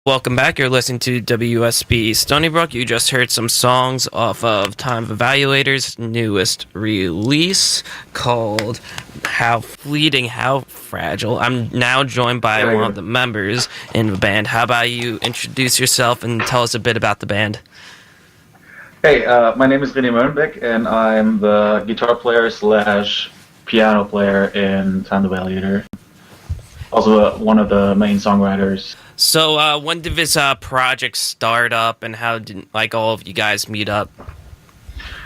Welcome back. You're listening to WSB Stony Brook. You just heard some songs off of Time the Valuator's newest release called How Fleeting, How Fragile. I'm now joined by one of the members in the band. How about you introduce yourself and tell us a bit about the band? Hey, my name is Rene Möllenbeck, and I'm the guitar player slash piano player in Time the Valuator. Also one of the main songwriters. So when did this project start up, and how did all of you guys meet up?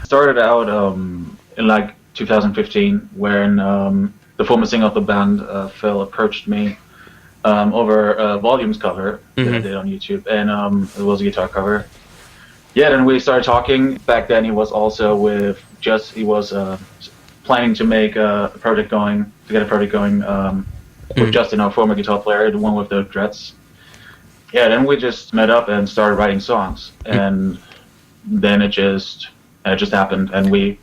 Started out in 2015 when the former singer of the band, Phil, approached me over a Volumes cover that I did on YouTube, and it was a guitar cover. Yeah, then we started talking. Back then, he was also planning to make a project going, with Justin, our former guitar player, the one with the dreads. Yeah, then we just met up and started writing songs, and then it just happened, and we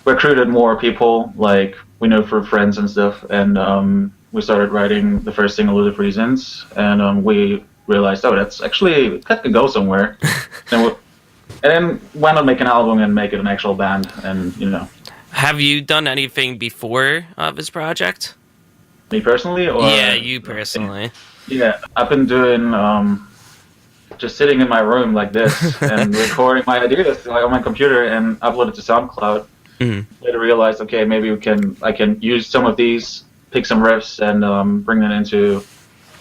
recruited more people, like we know from friends and stuff, and we started writing the first single, "Luther Reasons," and we realized, that could go somewhere, and then went on make an album and make it an actual band, and Have you done anything before this project? Me personally, or yeah, you personally. Yeah, I've been doing just sitting in my room like this and recording my ideas on my computer and upload it to SoundCloud. Later realized, okay, maybe I can use some of these, pick some riffs, and bring them into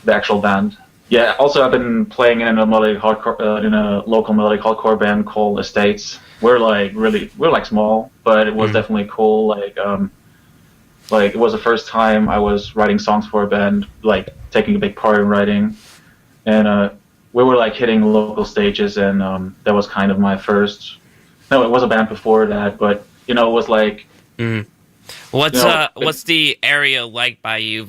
the actual band. Yeah. Also, I've been playing in a local melodic hardcore band called Estates. We're small, but it was definitely cool. It was the first time I was writing songs for a band, taking a big part in writing, and we were hitting local stages, and that was kind of my first. No, it was a band before that, but it was like. What's the area like by you?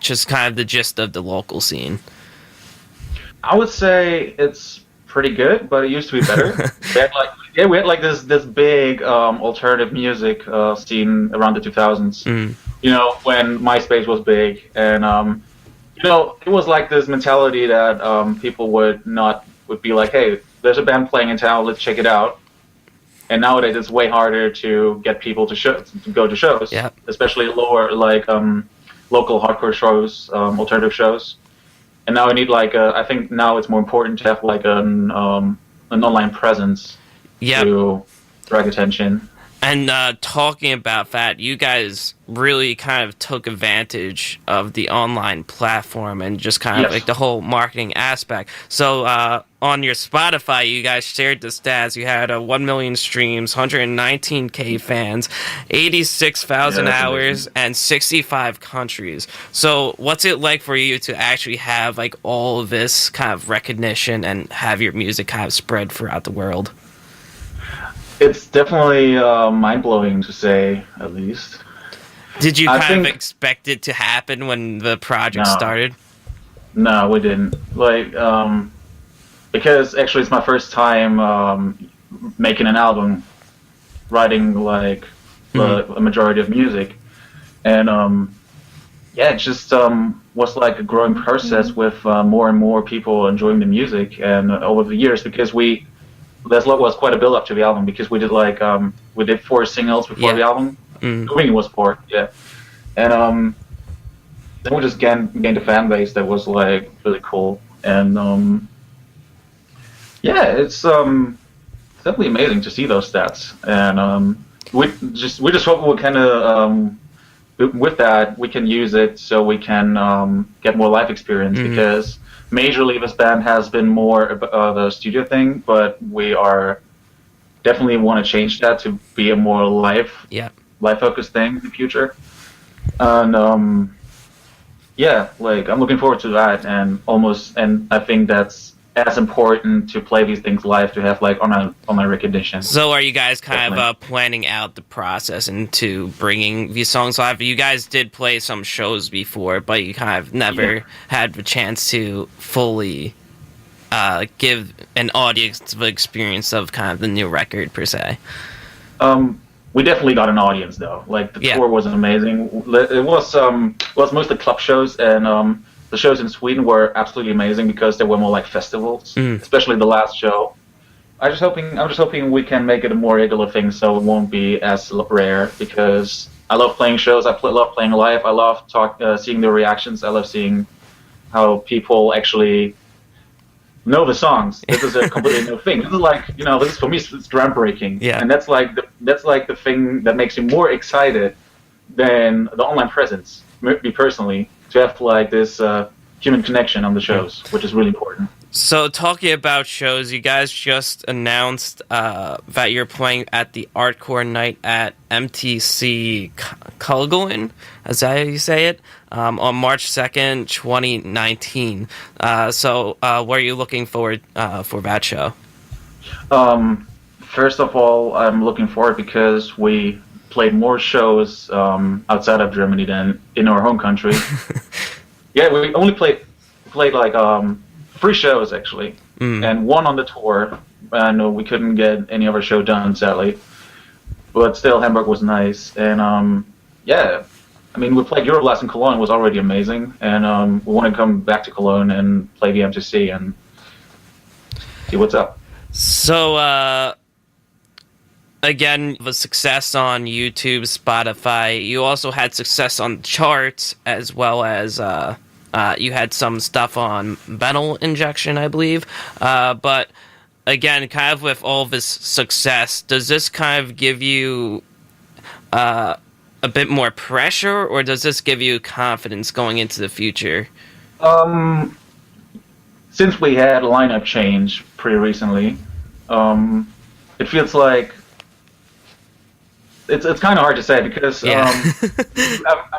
Just kind of the gist of the local scene. I would say it's pretty good, but it used to be better. we had this big alternative music scene around the 2000s. When MySpace was big, and it was like this mentality that people would be like, hey, there's a band playing in town, let's check it out. And nowadays it's way harder to get people to go to shows, especially lower local hardcore shows, alternative shows. And now I need I think now it's more important to have an online presence to drag attention. And talking about that, you guys really kind of took advantage of the online platform and just kind of the whole marketing aspect. So on your Spotify, you guys shared the stats. You had 1 million streams, 119K fans, 86,000 hours, and 65 countries. So what's it like for you to actually have all of this kind of recognition and have your music kind of spread throughout the world? It's definitely mind-blowing, to say at least. Did you kind of expect it to happen when the project started? No, we didn't. Because actually it's my first time making an album, writing a majority of music. And it just was a growing process with more and more people enjoying the music, and over the years, because there was quite a build up to the album, because we did we did 4 singles before the album. I think it was 4, and then we just gained a fan base that was really cool, and it's definitely amazing to see those stats, and we just hope we kind of with that we can use it so we can get more live experience, because majorly this band has been more of a studio thing, but we are definitely want to change that to be a more live focused thing in the future. And I'm looking forward to that, and I think that's as important to play these things live, to have online recognition. So are you guys kind of planning out the process into bringing these songs live? You guys did play some shows before, but you kind of never had the chance to fully give an audience the experience of kind of the new record per se. We definitely got an audience though. The tour was amazing. It was mostly club shows, and the shows in Sweden were absolutely amazing because they were more like festivals, especially the last show. I'm just hoping we can make it a more regular thing, so it won't be as rare. Because I love playing shows. Love playing live. I love seeing the reactions. I love seeing how people actually know the songs. This is a completely new thing. This is like, this is, for me, it's groundbreaking. Yeah. And that's like the thing that makes me more excited than the online presence. Me personally, to have like this human connection on the shows, which is really important. So, talking about shows, you guys just announced that you're playing at the Artcore Night at MTC Kulguen, is that how you say it? On March 2nd, 2019. So, what are you looking forward for that show? First of all, I'm looking forward because we played more shows outside of Germany than in our home country. Yeah, we only played like 3 shows actually, and 1 on the tour. And we couldn't get any other show done, sadly. But still, Hamburg was nice, and yeah. I mean, we played Euroblast in Cologne, was already amazing, and we want to come back to Cologne and play the MTC and see what's up. So, again, the success on YouTube, Spotify. You also had success on charts, as well as you had some stuff on Metal Injection, I believe. But again, kind of with all this success, does this kind of give you a bit more pressure, or does this give you confidence going into the future? Since we had a lineup change pretty recently, it feels like it's kind of hard to say because I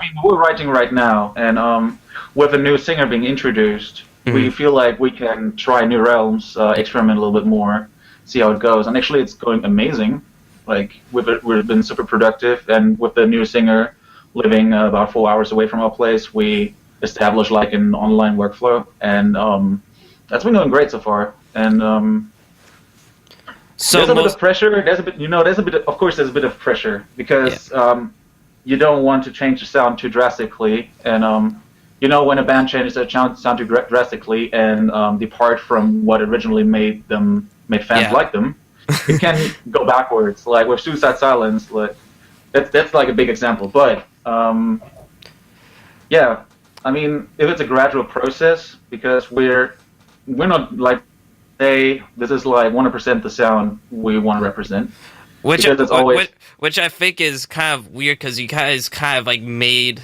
mean, we're writing right now, and with a new singer being introduced, we feel like we can try new realms, experiment a little bit more, see how it goes. And actually, it's going amazing. Like we've been super productive, and with the new singer living about 4 hours away from our place, we established like an online workflow, and that's been going great so far. And so there's a bit of pressure. There's a bit. Of course, there's a bit of pressure because you don't want to change the sound too drastically, and when a band changes their sound too drastically and depart from what originally made fans like them, it can go backwards. Like with Suicide Silence, like that's like a big example. But yeah, I mean, if it's a gradual process, because we're not like this is like 100% the sound we want to represent. Which I think is kind of weird because you guys kind of like made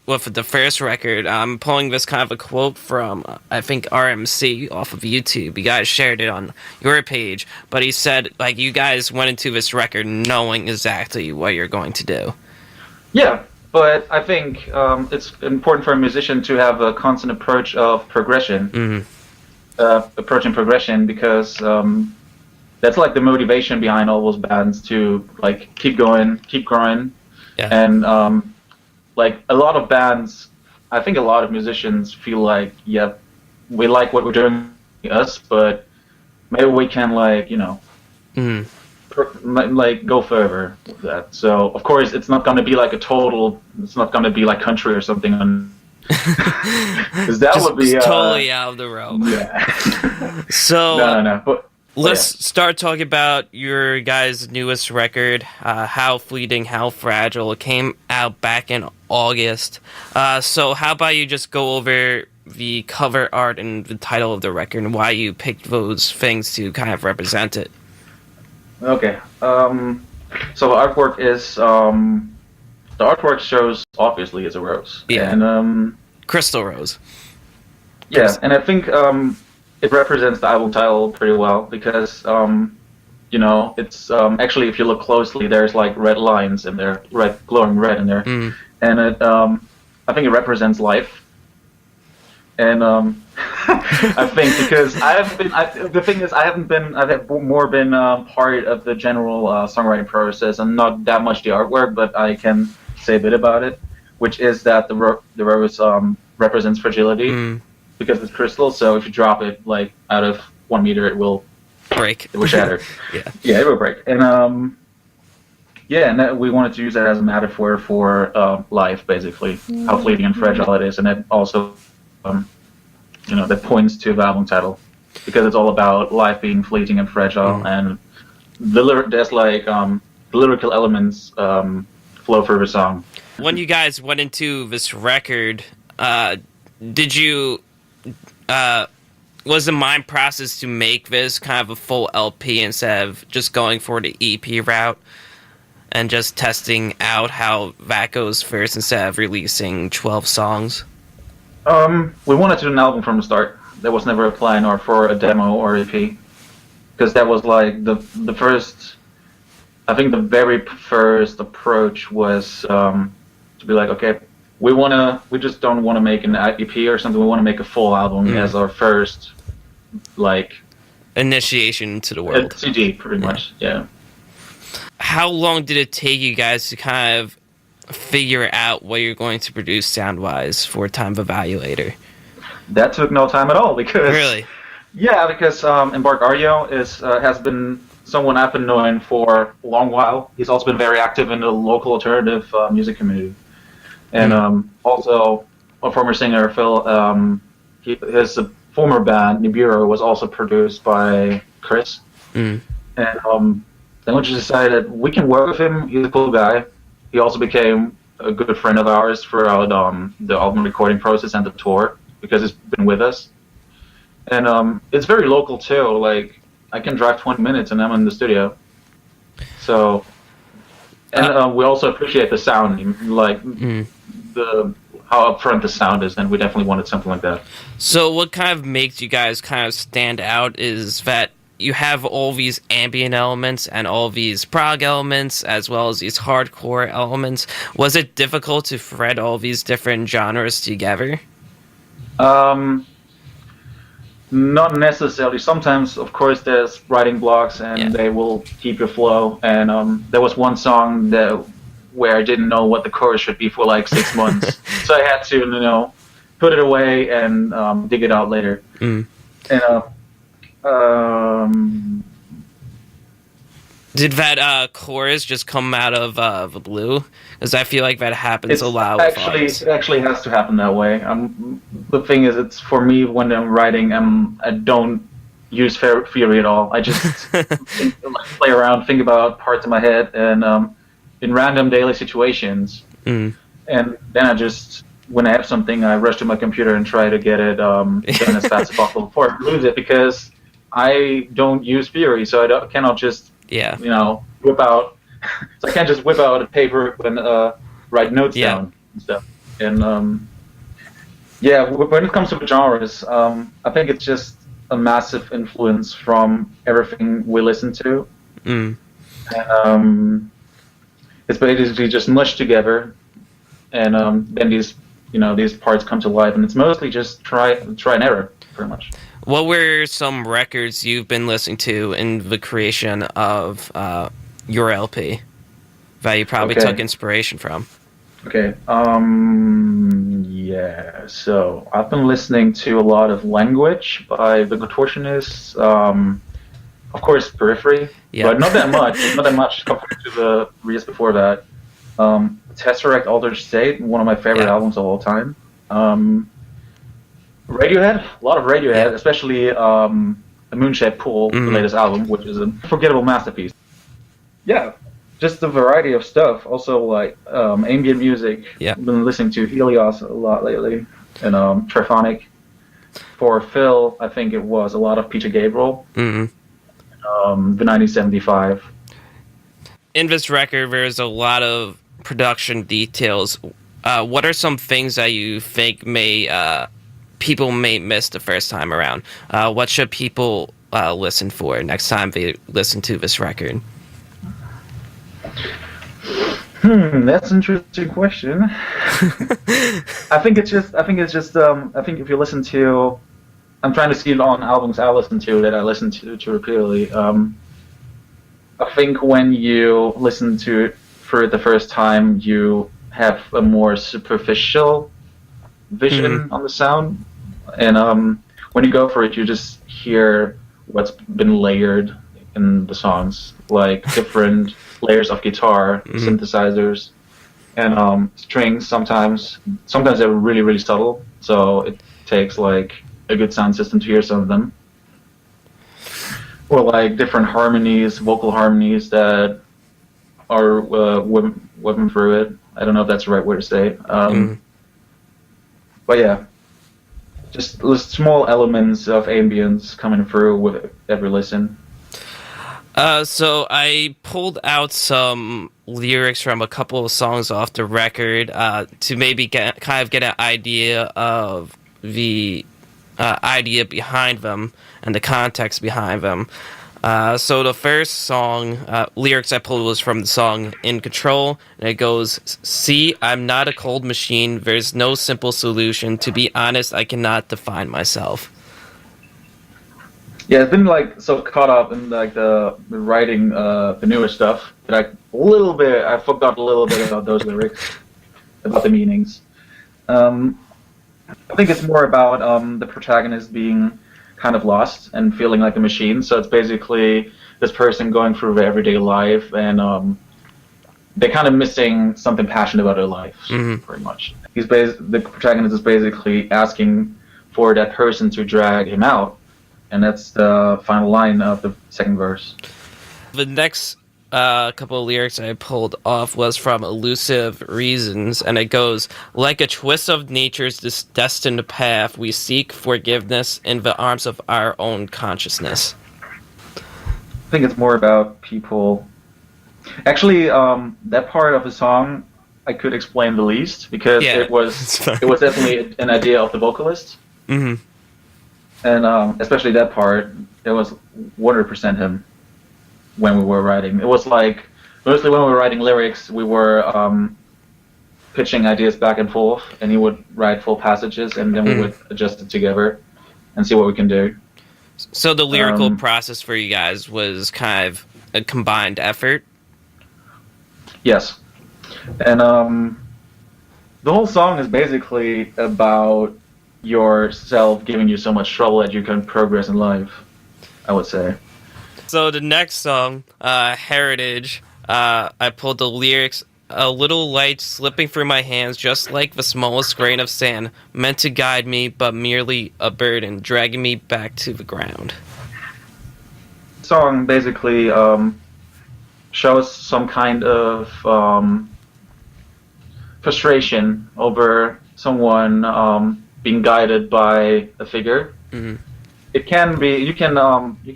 with the first record. I'm pulling this kind of a quote from I think RMC off of YouTube. You guys shared it on your page, but he said like you guys went into this record knowing exactly what you're going to do. Yeah, but I think it's important for a musician to have a constant approach of progression. Approaching progression, because that's like the motivation behind all those bands to like keep going, keep growing. And like a lot of bands, I think a lot of musicians feel like, we like what we're doing, but maybe we can like like go further with that. So of course it's not going to be like it's not going to be like country or something because that would be totally out of the realm. Yeah. So no. But let's start talking about your guys' newest record, How Fleeting, How Fragile. It came out back in August. So how about you just go over the cover art and the title of the record and why you picked those things to kind of represent it? Okay. So the artwork is the artwork shows obviously is a rose. Yeah. And crystal rose. Yeah, and I think it represents the album title pretty well because it's actually, if you look closely, there's like red lines in there, glowing red in there, and it I think it represents life. And I think because I've more been part of the general songwriting process and not that much the artwork, but I can say a bit about it, which is that the rose represents fragility because it's crystal. So if you drop it like out of 1 meter, it will break. It will shatter. Yeah, it will break. And and we wanted to use that as a metaphor for life, basically, how fleeting and fragile it is, and it also that points to the album title, because it's all about life being fleeting and fragile, and there's like lyrical elements flow through the song. When you guys went into this record, did you was the mind process to make this kind of a full LP instead of just going for the EP route and just testing out how that goes first instead of releasing 12 songs? We wanted to do an album from the start. There was never a plan or for a demo or EP, because that was like the first. I think the very first approach was to be like, okay, we just don't want to make an EP or something. We want to make a full album as our first, like, initiation to the world. CD, pretty much, yeah. How long did it take you guys to kind of figure out what you're going to produce sound-wise for Time the Valuator? That took no time at all, because... Really? Yeah, because Embark Arjo has been someone I've been knowing for a long while. He's also been very active in the local alternative music community. And also, a former singer, Phil, his former band, Nibiru, was also produced by Chris. And then we just decided we can work with him. He's a cool guy. He also became a good friend of ours throughout the album recording process and the tour, because he's been with us. And it's very local too. Like, I can drive 20 minutes and I'm in the studio. So, and we also appreciate the sound, like how upfront the sound is, and we definitely wanted something like that. So what kind of makes you guys kind of stand out is that you have all these ambient elements and all these prog elements, as well as these hardcore elements. Was it difficult to thread all these different genres together? Not necessarily. Sometimes, of course, there's writing blocks, and they will keep your flow. And there was one song where I didn't know what the chorus should be for like 6 months, so I had to, put it away and dig it out later. And did that chorus just come out of the blue? Because I feel like that happens a lot. It actually has to happen that way. The thing is, it's for me when I'm writing, I don't use theory at all. I just play around, think about parts in my head, and in random daily situations. And then when I have something, I rush to my computer and try to get it done as fast as possible before I lose it, because I don't use theory, so I cannot just whip out. So I can't just whip out a paper and write notes down and stuff. And when it comes to the genres, I think it's just a massive influence from everything we listen to. And it's basically just mushed together, and then these parts come to life, and it's mostly just try and error, pretty much. What were some records you've been listening to in the creation of your LP that you probably took inspiration from? Okay. So I've been listening to a lot of Language by The Contortionists. Of course, Periphery, but not that much compared to the years before that. Tesseract Altered State, one of my favorite albums of all time. Radiohead, a lot of Radiohead, especially A Moonshaped Pool, the latest album, which is a unforgettable masterpiece. Yeah, just a variety of stuff. Also, like ambient music. I've been listening to Helios a lot lately, and Triphonic. For Phil, I think it was a lot of Peter Gabriel. The 1975. In this record, there's a lot of production details. What are some things that you think people may miss the first time around? What should people listen for next time they listen to this record? That's an interesting question. I think if you listen to, I'm trying to see it on albums I listen to that I listen to repeatedly. I think when you listen to it for the first time, you have a more superficial vision on the sound, and when you go for it, you just hear what's been layered in the songs, like different layers of guitar, synthesizers, and strings. Sometimes they're really, really subtle, so takes like a good sound system to hear some of them, or like different harmonies, vocal harmonies that are woven through it. I don't know if that's the right word to say it. But yeah, just small elements of ambience coming through with every listen. So I pulled out some lyrics from a couple of songs off the record to maybe get an idea of the idea behind them and the context behind them. So the first song lyrics I pulled was from the song "In Control," and it goes, "See, I'm not a cold machine. There's no simple solution. To be honest, I cannot define myself." Yeah, I've been like so caught up in like the writing the newer stuff that I forgot a little bit about those lyrics, about the meanings. I think it's more about the protagonist being kind of lost and feeling like a machine. So it's basically this person going through their everyday life, and they're kind of missing something passionate about their life, pretty much. The protagonist is basically asking for that person to drag him out, and that's the final line of the second verse. The next couple of lyrics I pulled off was from Elusive Reasons, and it goes, "Like a twist of nature's destined path, we seek forgiveness in the arms of our own consciousness." I think it's more about people. Actually, that part of the song I could explain the least, because it was definitely an idea of the vocalist. Mm-hmm. And especially that part, it was 100% him when we were writing. It was like, mostly when we were writing lyrics, we were pitching ideas back and forth, and he would write full passages, and then we would adjust it together and see what we can do. So the lyrical process for you guys was kind of a combined effort? Yes. And the whole song is basically about yourself giving you so much trouble that you can progress in life, I would say. So the next song, Heritage, I pulled the lyrics, "A little light slipping through my hands, just like the smallest grain of sand, meant to guide me, but merely a burden, dragging me back to the ground." The song basically shows some kind of frustration over someone being guided by a figure. Mm-hmm. It can be, you can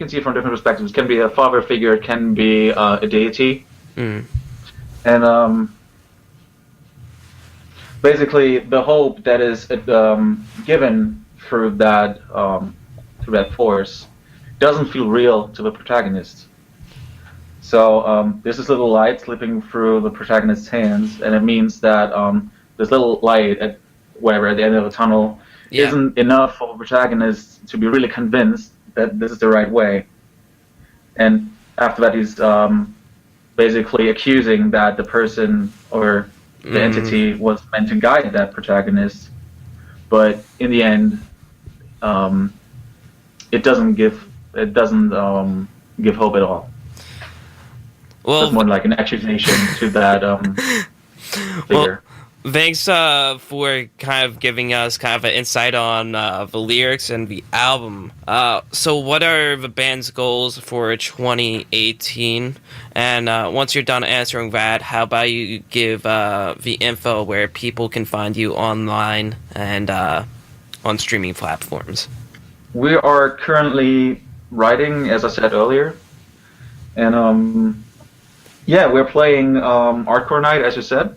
see it from different perspectives. It can be a father figure, it can be a deity. And basically the hope that is given through that force doesn't feel real to the protagonist. So there's this little light slipping through the protagonist's hands, and it means that this little light at the end of the tunnel isn't enough for the protagonist to be really convinced that this is the right way. And after that, he's basically accusing that the person or the entity was meant to guide that protagonist, but in the end, it doesn't give hope at all. Well, it's more like an accusation to that figure. Well, thanks for kind of giving us kind of an insight on the lyrics and the album. So what are the band's goals for 2018? And once you're done answering that, how about you give the info where people can find you online and on streaming platforms? We are currently writing, as I said earlier, and we're playing Hardcore Night, as you said.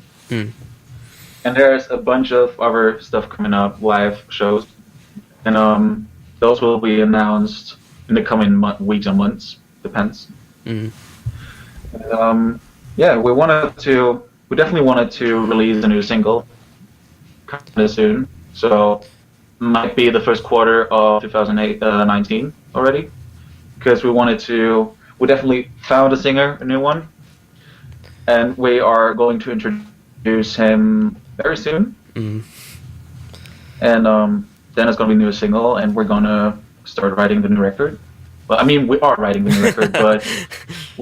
And there's a bunch of other stuff coming up, live shows, and those will be announced in the coming weeks and months. Depends. And, we definitely wanted to release a new single kind of soon. So might be the first quarter of 2019 already, because we definitely found a singer, a new one, and we are going to introduce him very soon. And then it's going to be a new single, and we're going to start writing the new record. Well, I mean, we are writing the new record, but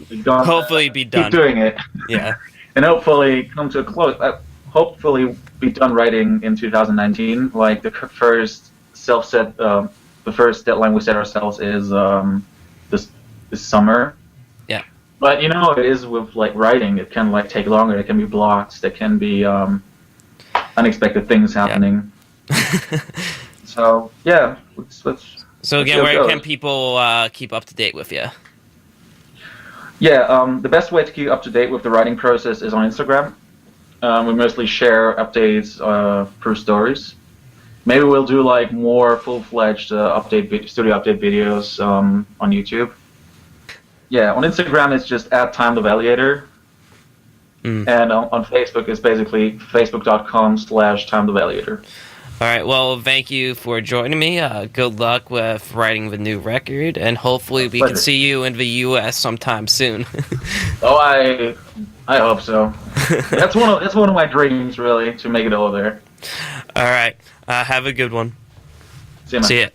we're going hopefully be done. Keep doing it. Yeah. And hopefully come to a close. Hopefully be done writing in 2019, like the first self-set. The first deadline we set ourselves is this summer. Yeah. But it is with like writing. It can like take longer. It can be blocks. There can be unexpected things happening. So yeah, So again, where can people keep up to date with you? Yeah, the best way to keep up to date with the writing process is on Instagram. We mostly share updates through stories. Maybe we'll do like more full-fledged studio update videos on YouTube. Yeah, on Instagram it's just @Time the Valuator. And on Facebook it's basically facebook.com/Time the Valuator. All right, well, thank you for joining me. Good luck with writing the new record, and hopefully we can see you in the U.S. sometime soon. Oh, I hope so. That's one of my dreams, really, to make it over there. All right, have a good one. See you, man. See ya.